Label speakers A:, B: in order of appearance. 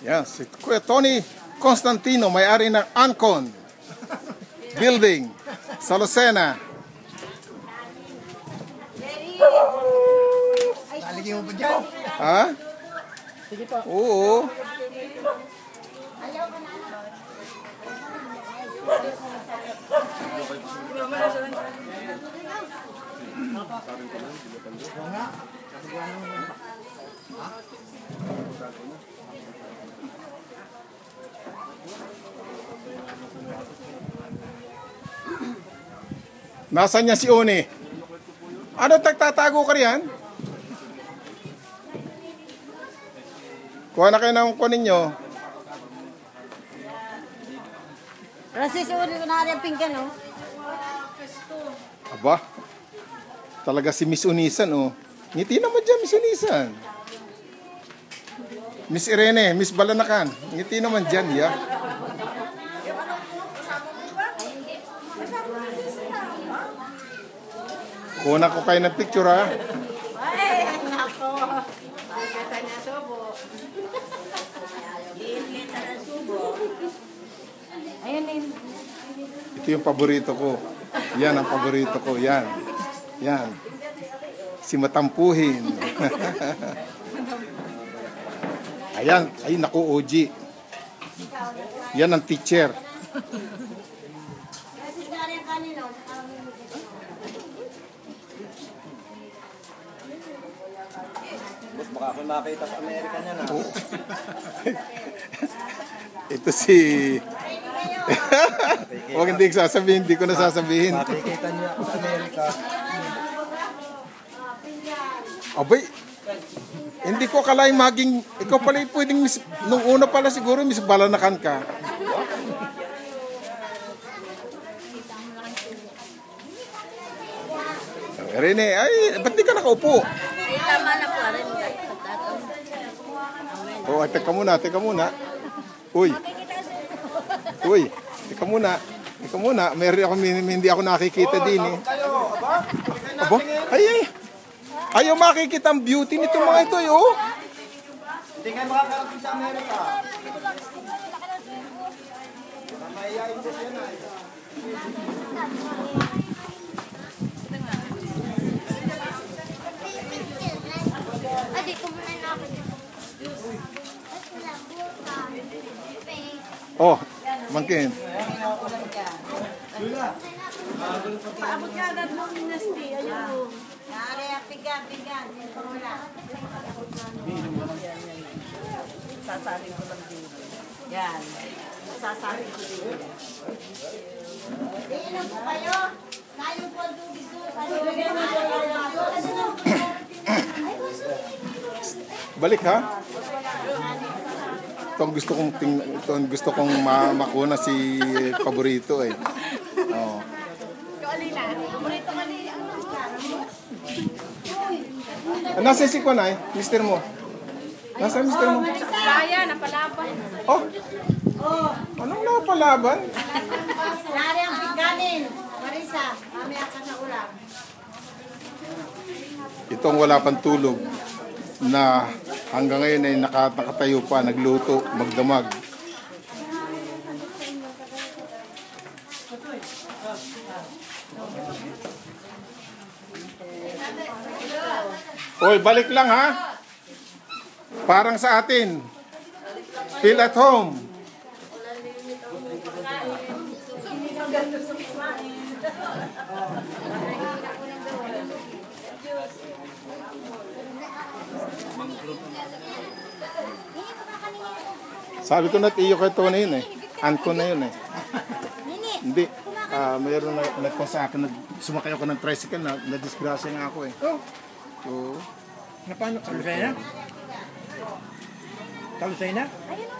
A: Yan, si Kuya Tony Constantino, may-ari ng Ancon Building sa Lucena.
B: Lalagyan mo pa dyan?
A: Ha?
B: Sige po.
A: Oo. Nasaan niya si Oni? Ano, tagtatago ka riyan? Kuha na kayo ng kunin nyo.
C: Rasis uli ko na rin pinggan, oh.
A: Aba, talaga si Miss Unisan, oh. Ngiti naman dyan, Miss Unisan. Miss Irene, Miss Balanakan. Ngiti naman dyan, ya. Kuha ko kayo ng picture, ha.
C: Ay, nako. Pagkata na subo. Iinita na subo. Ayun din.
A: Ito yung paborito ko. Yan ang paborito ko. Yan. Yan. Si Matampuhin. Ayan. Ay, naku, OG. Yan ang teacher.
C: Rasis na rin kanino.
B: Boss, baka ako makita sa Amerika niya na.
A: Ito si... Huwag hindi ko sasabihin. Hindi ko na sasabihin.
B: Makikita niya ako sa Amerika.
A: Abay, hindi ko akalaing maging... Ikaw pala yung pwedeng... Nung una pala siguro, Miss Balanakan ka. Rene, ay, ba't di ka nakaupo?
C: Ay, tama na po rin.
A: Oh, teka muna, teka muna. Uy. Uy, teka muna. Teka muna, meron ako, hindi ako nakikita din eh. Aba, ay, ay. Ayaw makikita ang beauty nito mga ito, oh.
B: Hindi kayo makakarating sa Amerika. Mahihayin ko siya na.
C: Adi, kumunan na ako.
A: Oh, mangkin.
C: Paabot ka agad mo, Nasty. Ayun. Nari, pigan. Pamula. Sasaling ko lang dito. Yan. Sasaling ko dito. Iinom po kayo. Kayong po dito.
A: Balik ha. Ito ang gusto kong makuna si paborito eh. Oh. Nasaan si Kwanay? Mister mo? Nasaan mister mo?
C: Kaya, napalaban.
A: Oh. Anong napalaban?
C: Nari ang pingganin. Marisa, mamaya ka sa ulam.
A: Itong wala pang tulog na hanggang ngayon ay nakatayo pa, nagluto, magdamag. Oy, balik lang ha. Parang sa atin. Feel at home. Sabi ko na tiyo kay Tony yun eh. Ancon na yun eh. Hindi. Mayroon na nagpa sa akin. Sumakay ako ng tricycle na disgrasya nga ako eh. So,
B: Paano? Kalusay na? Kalusay na?
C: Ayun